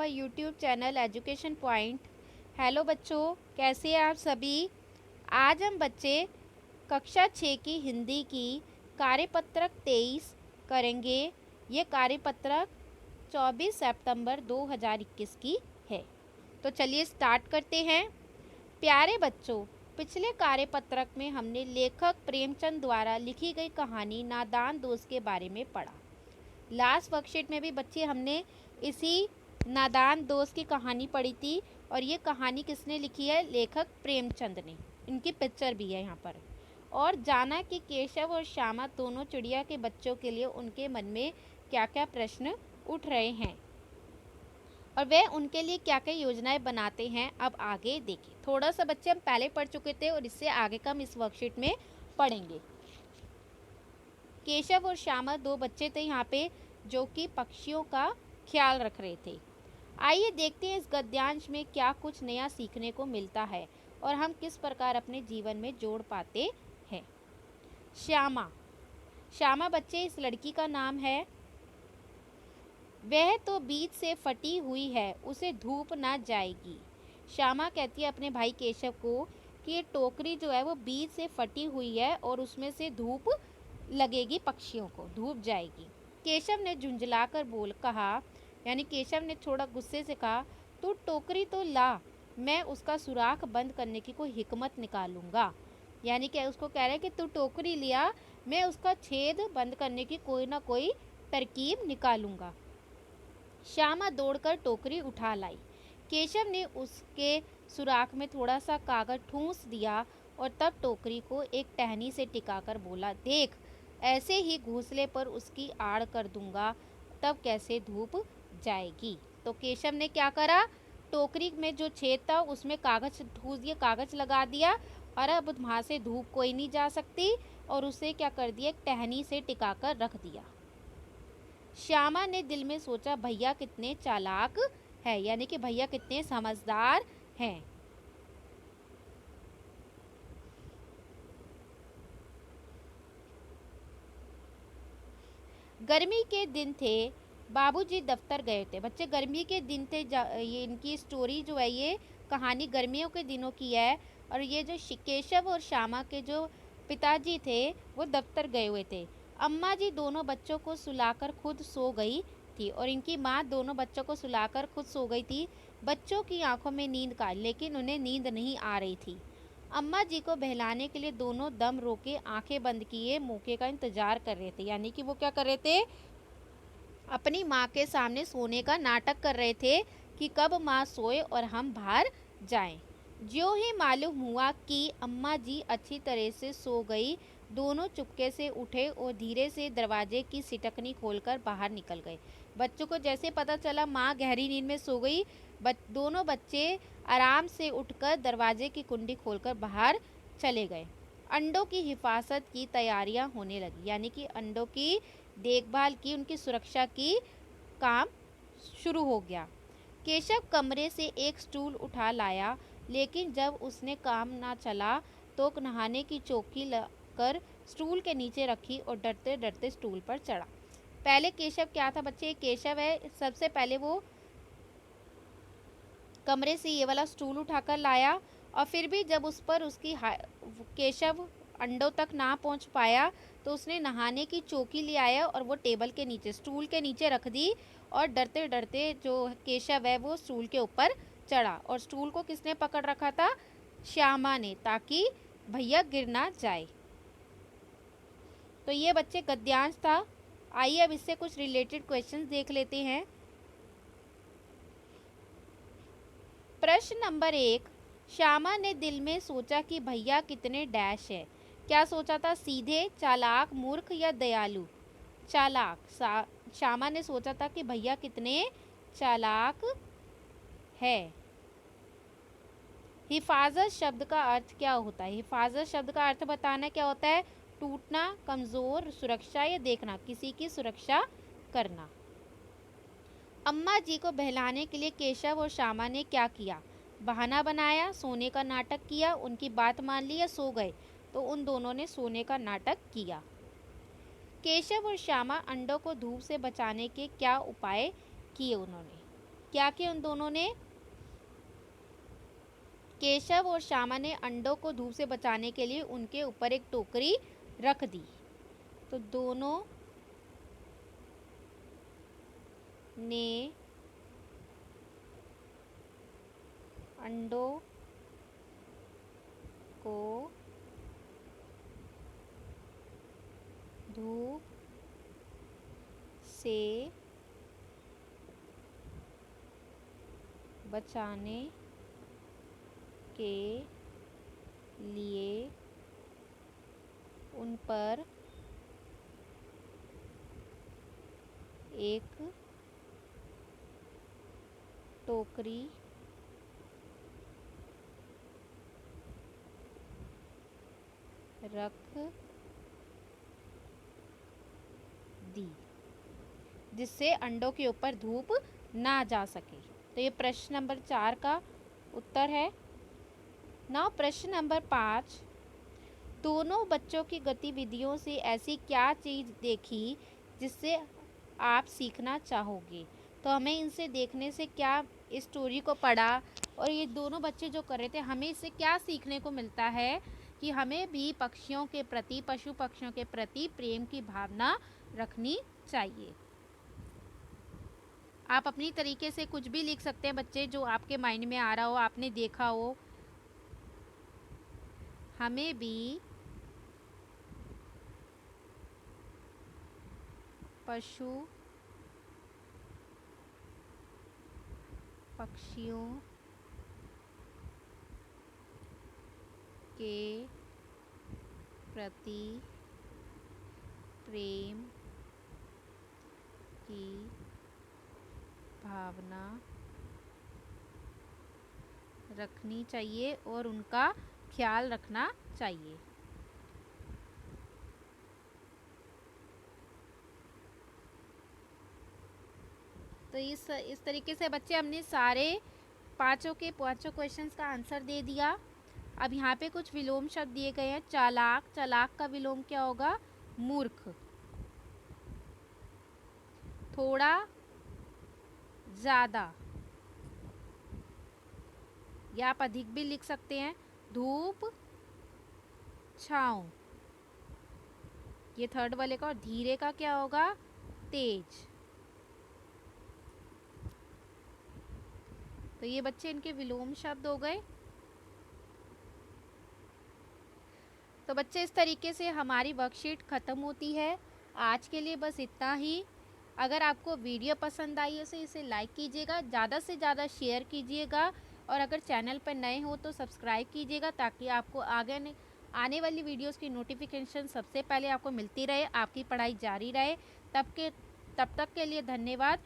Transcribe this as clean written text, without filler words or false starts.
Our YouTube channel education point. Hello बच्चों, कैसे हैं आप सभी। आज हम बच्चे कक्षा 6 की हिंदी की कार्यपत्रक 23 करेंगे। ये कार्यपत्रक 24 सितंबर 2021 की है। तो चलिए स्टार्ट करते हैं। प्यारे बच्चों, पिछले कार्यपत्रक में हमने लेखक प्रेमचंद द्वारा लिखी गई कहानी नादान दोस्त के बारे में पढ़ा। लास्ट वर्कशीट में भी बच्चे हमने इसी नादान दोस्त की कहानी पढ़ी थी और ये कहानी किसने लिखी है? लेखक प्रेमचंद ने। इनकी पिक्चर भी है यहाँ पर। और जाना कि केशव और श्यामा दोनों चिड़िया के बच्चों के लिए उनके मन में क्या क्या प्रश्न उठ रहे हैं और वे उनके लिए क्या क्या योजनाएं बनाते हैं। अब आगे देखें। थोड़ा सा बच्चे हम पहले पढ़ चुके थे और इससे आगे का हम इस वर्कशीट में पढ़ेंगे। केशव और श्यामा दो बच्चे थे यहाँ पे जो कि पक्षियों का ख्याल रख रहे थे। आइए देखते हैं इस गद्यांश में क्या कुछ नया सीखने को मिलता है और हम किस प्रकार अपने जीवन में जोड़ पाते हैं। श्यामा श्यामा बच्चे इस लड़की का नाम है। वह तो बीच से फटी हुई है, उसे धूप ना जाएगी। श्यामा कहती है अपने भाई केशव को कि ये टोकरी जो है वो बीच से फटी हुई है और उसमें से धूप लगेगी, पक्षियों को धूप जाएगी। केशव ने झुंझलाकर बोल कहा, यानी केशव ने थोड़ा गुस्से से कहा, तू टोकरी तो ला, मैं उसका सुराख बंद करने की कोई हिकमत निकालूंगा। यानी कि उसको कह रहा है कि तू टोकरी लिया, मैं उसका छेद बंद करने की कोई ना कोई तरकीब निकालूंगा। श्यामा दौड़कर टोकरी उठा लाई। केशव ने उसके सुराख में थोड़ा सा कागज ठूंस दिया और तब टोकरी को एक टहनी से टिकाकर बोला, देख, ऐसे ही घोंसले पर उसकी आड़ कर दूंगा, तब कैसे धूप जाएगी। तो केशव ने क्या करा, टोकरी में जो छेद था उसमें कागज ठूस दिया, कागज लगा दिया और अब वहां से धूप कोई नहीं जा सकती और उसे क्या कर दिया, एक टहनी से टिकाकर रख दिया। श्यामा ने दिल में सोचा, भैया कितने चालाक है, यानी कि भैया कितने समझदार हैं। गर्मी के दिन थे, बाबूजी दफ्तर गए थे। बच्चे गर्मी के दिन थे। ये इनकी स्टोरी जो है, ये कहानी गर्मियों के दिनों की है और ये जो केशव और श्यामा के जो पिताजी थे वो दफ्तर गए हुए थे। अम्मा जी दोनों बच्चों को सुलाकर खुद सो गई थी और इनकी माँ दोनों बच्चों को सुलाकर खुद सो गई थी। बच्चों की आंखों में नींद का, लेकिन उन्हें नींद नहीं आ रही थी। अम्मा जी को बहलाने के लिए दोनों दम रोके आंखें बंद किए मौके का इंतजार कर रहे थे। यानी कि वो क्या कर रहे थे, अपनी माँ के सामने सोने का नाटक कर रहे थे कि कब माँ सोए और हम बाहर जाएं। ज्यों ही मालूम हुआ कि अम्मा जी अच्छी तरह से सो गई, दोनों चुपके से उठे और धीरे से दरवाजे की सिटकनी खोलकर बाहर निकल गए। बच्चों को जैसे पता चला माँ गहरी नींद में सो गई, दोनों बच्चे आराम से उठकर दरवाजे की कुंडी खोलकर बाहर चले गए। अंडों की हिफाजत की तैयारियां होने लगी, यानी कि अंडों की देखभाल की, उनकी सुरक्षा की काम शुरू हो गया। केशव कमरे से एक स्टूल उठा लाया, लेकिन जब उसने काम ना चला तो नहाने की चौकी कर स्टूल के नीचे रखी और डरते डरते स्टूल पर चढ़ा। पहले केशव क्या था बच्चे, केशव है, सबसे पहले वो कमरे से ये वाला स्टूल उठाकर लाया और फिर भी जब उस पर केशव अंडों तक ना पहुंच पाया तो उसने नहाने की चौकी ले आया और वो टेबल के नीचे, स्टूल के नीचे रख दी और डरते डरते जो केशव है वो स्टूल के ऊपर चढ़ा। और स्टूल को किसने पकड़ रखा था? श्यामा ने, ताकि भैया गिर ना जाए। तो ये बच्चे गद्यांश था। आइए अब इससे कुछ रिलेटेड क्वेश्चंस देख लेते हैं। प्रश्न नंबर 1, श्यामा ने दिल में सोचा कि भैया कितने डैश है। क्या सोचा था? सीधे, चालाक, मूर्ख या दयालु? चालाक। श्यामा ने सोचा था कि भैया कितने चालाक है। हिफाजत शब्द का अर्थ क्या होता है? हिफाजत शब्द का अर्थ बताना क्या होता है? टूटना, कमजोर, सुरक्षा या देखना, किसी की सुरक्षा करना। अम्मा जी को बहलाने के लिए केशव और श्यामा ने क्या किया? बहाना बनाया, सोने का नाटक किया, उनकी बात मान ली या सो गए? तो उन दोनों ने सोने का नाटक किया। केशव और श्यामा अंडों को धूप से बचाने के क्या उपाय किए उन्होंने? क्या किया उन दोनों ने? केशव और श्यामा ने अंडों को धूप से बचाने के लिए उनके ऊपर एक टोकरी रख दी। तो दोनों ने अंडों को धूप से बचाने के लिए उन पर एक टोकरी रख दी, जिससे अंडों के ऊपर धूप ना जा सके। तो ये प्रश्न नंबर 4 का उत्तर है। नाउ प्रश्न नंबर 5, दोनों बच्चों की गतिविधियों से ऐसी क्या चीज़ देखी जिससे आप सीखना चाहोगे? तो हमें इनसे देखने से क्या, इस स्टोरी को पढ़ा और ये दोनों बच्चे जो कर रहे थे, हमें इससे क्या सीखने को मिलता है कि हमें भी पक्षियों के प्रति, पशु पक्षियों के प्रति प्रेम की भावना रखनी चाहिए। आप अपनी तरीके से कुछ भी लिख सकते हैं बच्चे, जो आपके माइंड में आ रहा हो, आपने देखा हो। हमें भी पशु पक्षियों के प्रति प्रेम की भावना रखनी चाहिए और उनका ख्याल रखना चाहिए। तो इस तरीके से बच्चे हमने सारे पांचों क्वेश्चंस का आंसर दे दिया। अब यहाँ पे कुछ विलोम शब्द दिए गए हैं। चालाक, चालाक का विलोम क्या होगा? मूर्ख। थोड़ा, ज़्यादा, या आप अधिक भी लिख सकते हैं। धूप, छाँव, ये थर्ड वाले का। और धीरे का क्या होगा? तेज। तो ये बच्चे इनके विलोम शब्द हो गए। तो बच्चे इस तरीके से हमारी वर्कशीट ख़त्म होती है। आज के लिए बस इतना ही। अगर आपको वीडियो पसंद आई है तो इसे लाइक कीजिएगा, ज़्यादा से ज़्यादा शेयर कीजिएगा, और अगर चैनल पर नए हो तो सब्सक्राइब कीजिएगा, ताकि आपको आने वाली वीडियोस की नोटिफिकेशन सबसे पहले आपको मिलती रहे, आपकी पढ़ाई जारी रहे। तब तक के लिए धन्यवाद।